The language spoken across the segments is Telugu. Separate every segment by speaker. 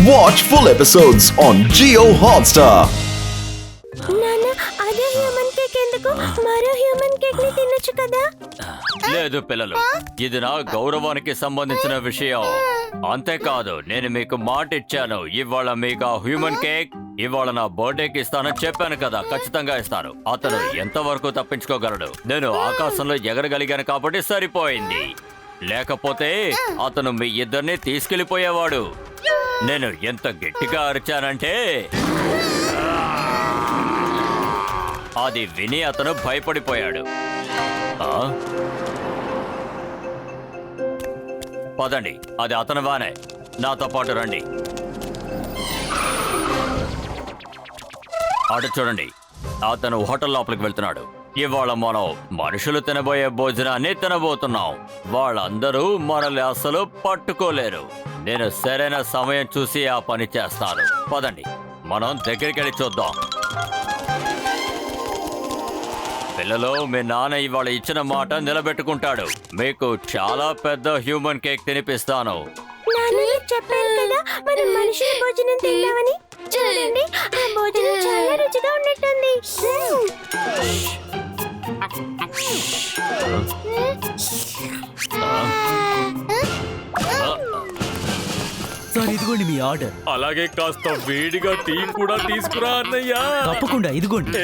Speaker 1: Watch full episodes on Jio Hotstar.
Speaker 2: నాన్న అదే హ్యూమన్ కేక్ ఎందుకు మరో హ్యూమన్ కేక్ ని తినొచ్చు కదా?
Speaker 3: లేదు పిల్లలు, ఇది నా గౌరవానికి సంబంధించిన విషయం. అంతేకాదు, నేను మీకు మాట ఇచ్చాను, ఇవాళ మీకు ఆ హ్యూమన్ కేక్ ఇవాళ నా బర్త్డేకి ఇస్తానని చెప్పాను కదా. ఖచ్చితంగా ఇస్తాను. అతను ఎంతవరకు తప్పించుకోగలడు? నేను ఆకాశంలో ఎగరగలిగాను కాబట్టి సరిపోయింది. లేకపోతే అతను మీ ఇద్దరిని తీసుకెళ్లిపోయేవాడు. నేను ఎంత గట్టిగా అరిచానంటే అది విని అతను భయపడిపోయాడు. పదండి, అది అతను వానే. నాతో పాటు రండి. అటు చూడండి, అతను హోటల్ లోపలికి వెళ్తున్నాడు. ఇవాళ మనం మనుషులు తినబోయే భోజనాన్ని తినబోతున్నాం. వాళ్ళందరూ మనల్ని అసలు పట్టుకోలేరు. నేను సరైన సమయం చూసి ఆ పని చేస్తాను. పదండి, మనం దగ్గరికి వెళ్ళి చూద్దాం. పిల్లలు, మీ నాన్న ఇవాళ ఇచ్చిన మాట నిలబెట్టుకుంటాడు. మీకు చాలా పెద్ద హ్యూమన్ కేక్ తినిపిస్తాను.
Speaker 2: నాన్న చెప్పారు కదా మనం మనుషుల భోజనం తిందామని. చూడండి, ఆ భోజనం చాలా రుచిగా ఉన్నట్టుంది.
Speaker 4: సార్, ఇదిగోండి మీ ఆర్డర్.
Speaker 5: అలాగే కాస్త వేడిగా టీ కూడా తీసుకురా అన్నయ్యా.
Speaker 4: తప్పకుండా, ఇదిగోండి.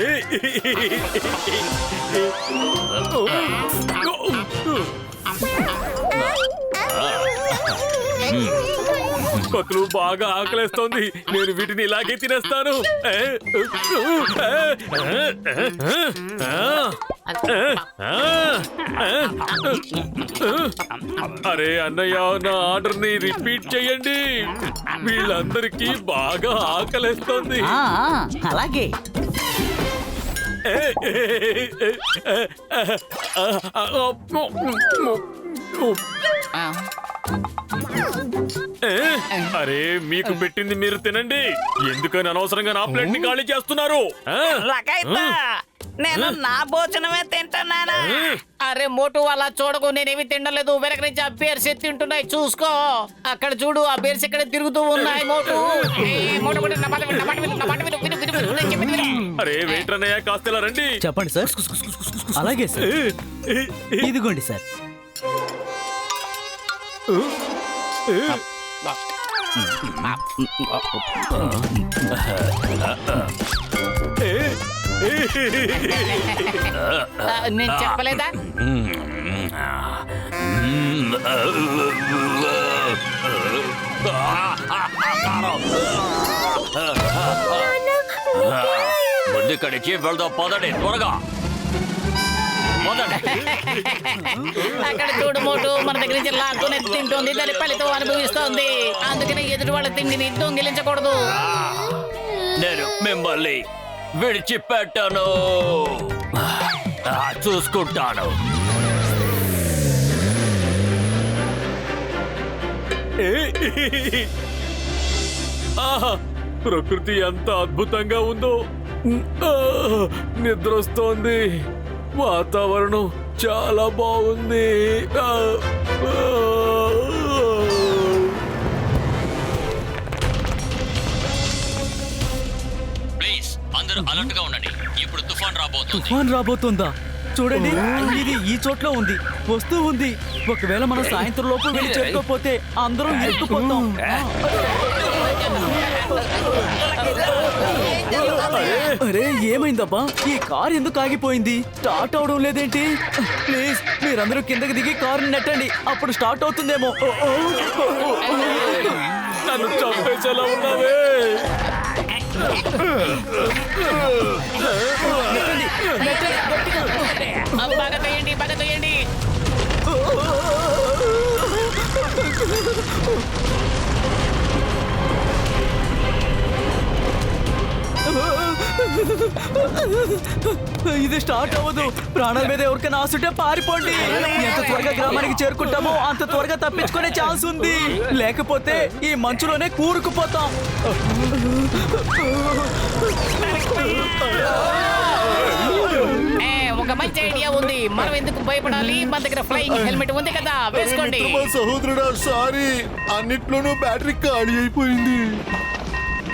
Speaker 5: పక్కలు బాగా ఆకలేస్తోంది. నేను వీటిని ఇలాగే తినేస్తాను. అరే అన్నయ్య, నా ఆర్డర్ ని రిపీట్ చేయండి. వీళ్ళందరికీ బాగా ఆకలేస్తోంది.
Speaker 4: అలాగే.
Speaker 5: అరే, మీకు పెట్టింది మీరు తినండి. ఎందుకని అనవసరంగా నా ప్లేట్ ని ఖాళీ చేస్తున్నారు?
Speaker 6: నేను నా భోజనమే తింటున్నానా? అరే మోటు, అలా చూడకు, నేనేమి తినలేదు. వెనక నుంచి ఆ బేర్స్ తింటున్నాయి, చూసుకో. అక్కడ చూడు, ఆ బేర్స్ ఇక్కడ తిరుగుతూ ఉన్నాయి. మోటు,
Speaker 5: అరే వెయిటర్ అన్నయ్య, కాస్త ఇలా రండి.
Speaker 4: చెప్పండి సార్. అలాగే సార్, ఇదిగోండి సార్.
Speaker 6: నేను చెప్పలేదా?
Speaker 3: ముందు ఇక్కడికి వెళ్దాం, పదండి త్వరగా.
Speaker 6: అక్కడ చూడు మోటు, మన దగ్గర నుంచి లాక్కునే తింటుంది. దాని ఫలితం అనుభవిస్తోంది. అందుకనే ఎదుటి వాళ్ళ తిండిని దొంగిలించకూడదు.
Speaker 3: నేను మిమ్మల్ని విడిచిపెట్టాను. చూసుకుంటాను.
Speaker 5: ఆహా, ప్రకృతి ఎంత అద్భుతంగా ఉందో. నిద్ర వస్తోంది. వాతావరణం చాలా బాగుంది.
Speaker 3: ప్లీజ్ అందరూ అలర్ట్ గా ఉండండి. ఇప్పుడు
Speaker 4: తుఫాన్ రాబోతుందా? చూడండి, ఇది ఈ చోట్లో ఉంది, వస్తూ ఉంది. ఒకవేళ మనం సాయంత్రం లోపు వెళ్ళి చేరుకోపోతే అందరం ఇరుక్కుపోతాం. అరే, ఏమైందబ్బా? ఈ కార్ ఎందుకు ఆగిపోయింది? స్టార్ట్ అవడం లేదేంటి? ప్లీజ్ మీరందరూ కిందకి దిగి కారుని నెట్టండి, అప్పుడు స్టార్ట్ అవుతుందేమో.
Speaker 5: నన్ను చంపేసేలా ఉన్నావే.
Speaker 6: బాగా తోయండి, బాగా తోయండి.
Speaker 4: ఇది స్టార్ట్ అవ్వదు. ప్రాణాల మీద ఎవరికైనా ఆసుంటే పారిపోండి. ఎంత త్వరగా గ్రామానికి చేరుకుంటామో అంత త్వరగా తప్పించుకునే ఛాన్స్ ఉంది. లేకపోతే ఈ మంచులోనే కూరుకుపోతాం.
Speaker 6: ఒక మంచి ఐడియా ఉంది. మనం ఎందుకు భయపడాలి? మన దగ్గర ఫ్లైయింగ్ హెల్మెట్ ఉంది కదా, వేసుకోండి.
Speaker 7: సహోదరుడా సారీ, అన్నిట్లోనూ బ్యాటరీ ఖాళీ అయిపోయింది.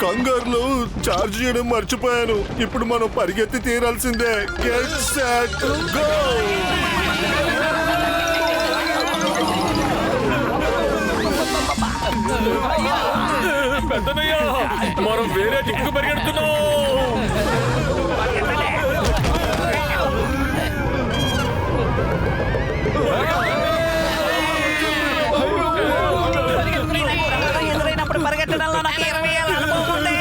Speaker 7: కంగారులో చార్జ్ చేయడం మర్చిపోయాను. ఇప్పుడు మనం పరిగెత్తి తీరాల్సిందే. Get set go.
Speaker 5: పెద్దనయ్య, మనం వేరే దిక్కు పరిగెడుతున్నాం.
Speaker 4: ఎదురైనప్పుడు పరిగెట్టడంలో నాకు 20 ఏళ్ళ అనుభవం ఉంది.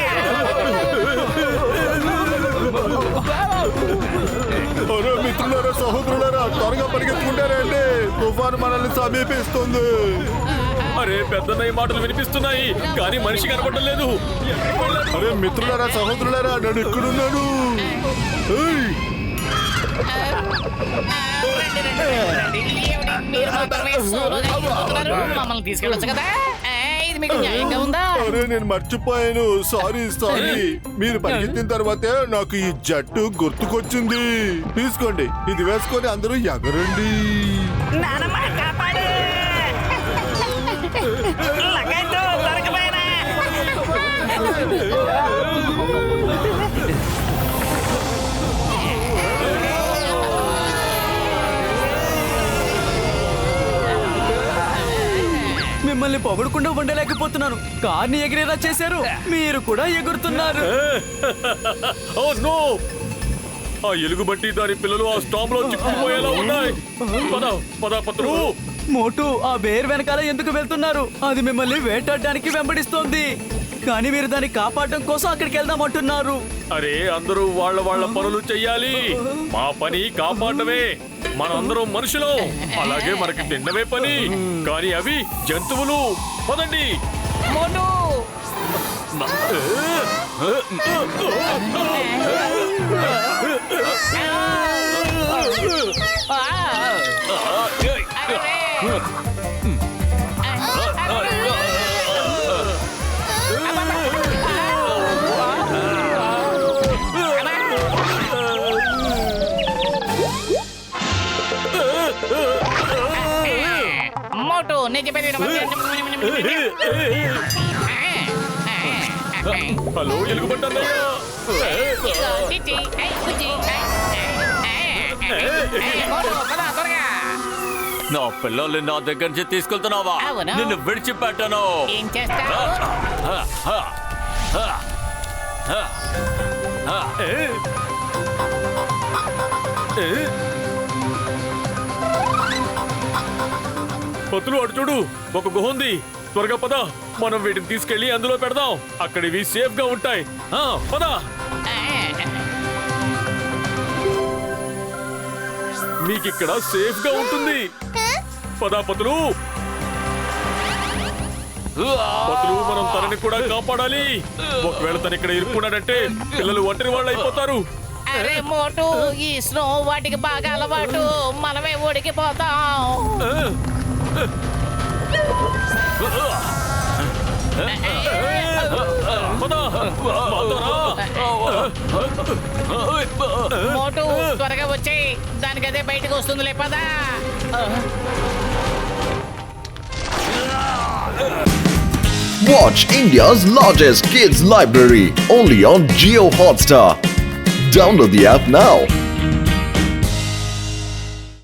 Speaker 7: అరే మిత్రులారా, సహోదరులారా, త్వరగా పరిగెత్తుకుంటారా అండి. తుఫాను మనల్ని సమీపిస్తుంది.
Speaker 5: అరే పెద్దనయ్య మాటలు వినిపిస్తున్నాయి, కానీ మనిషి కనపడడం లేదు.
Speaker 7: అరే మిత్రులారా, సహోదరులారా, నేను ఇక్కడున్నాను. ఏయ్,
Speaker 6: మీరు మాత్రమే సోలోగా వెళ్ళిపోతున్నారు. మమ్మల్ని తీసుకెళ్ళొచ్చు కదా. ఇది మీకు న్యాయంగా ఉందా?
Speaker 7: అరే నేను మర్చిపోయాను. సారీ. మీరు పరిగెత్తిన తర్వాతే నాకు ఈ జట్టు గుర్తుకొచ్చింది. తీసుకోండి, ఇది వేసుకొని అందరూ ఎగరండి.
Speaker 4: నానమ్మ కాపాడు. లగేజ్ దొరకపోయినా. మిమ్మల్ని పొగడకుండా ఉండలేకపోతున్నాను. కార్ని ఎగిరేలా చేశారు, మీరు కూడా ఎగురుతున్నారు.
Speaker 5: Oh no! ఆ ఎలుగుబట్టి దాని పిల్లలు ఆ స్టాంప్ లో చిక్కుపోయేలా ఉన్నాయి. పద పద పత్రు.
Speaker 4: మోటు, ఆ బేర్ వెనకాల ఎందుకు వెళ్తున్నారు? అది మిమ్మల్ని వేటాడడానికి వెంబడిస్తోంది, కానీ మీరు దాన్ని కాపాడడం కోసం అక్కడికి వెళ్దామంటున్నారు.
Speaker 5: అరే అందరూ వాళ్ళ వాళ్ళ పనులు చెయ్యాలి. మా పని కాపాడమే. మనందరం మనుషులం, అలాగే మనకి తిన్నవే పని. కానీ అవి జంతువులు. పదండి.
Speaker 6: మోటు, మోటు, నేను చెప్పేది
Speaker 5: హలో ఎలుగుబట్టన్నయ్య. నా పిల్లల్ని నా దగ్గర నుంచి తీసుకెళ్తున్నావా?
Speaker 6: అవును.
Speaker 5: నిన్ను విడిచిపెట్టను.
Speaker 6: ఏం చేస్తా?
Speaker 5: పతులు అటు చూడు, ఒక గుహ ఉంది. త్వరగా పద, మనం వీటిని తీసుకెళ్లి అందులో పెడదాం. అక్కడివి సేఫ్ గా ఉంటాయి. పద. మీకిక్కడ సేఫ్ గా ఉంటుంది. పద పతులు. పతులు, మనం తనని కూడా కాపాడాలి. ఒకవేళ తను ఇక్కడ ఇరుక్కున్నాడంటే పిల్లలు ఒంటరి వాళ్ళు అయిపోతారు.
Speaker 6: అరే మోటు, ఈ స్నో వాటికి బాగా అలవాటు. మనమే ఓడికిపోతాం. మోటు, త్వరగా వచ్చేయి. దానికి అదే బయటకు వస్తుందిలే. పదా.
Speaker 1: Watch India's largest kids library only on Jio Hotstar. Download the app now.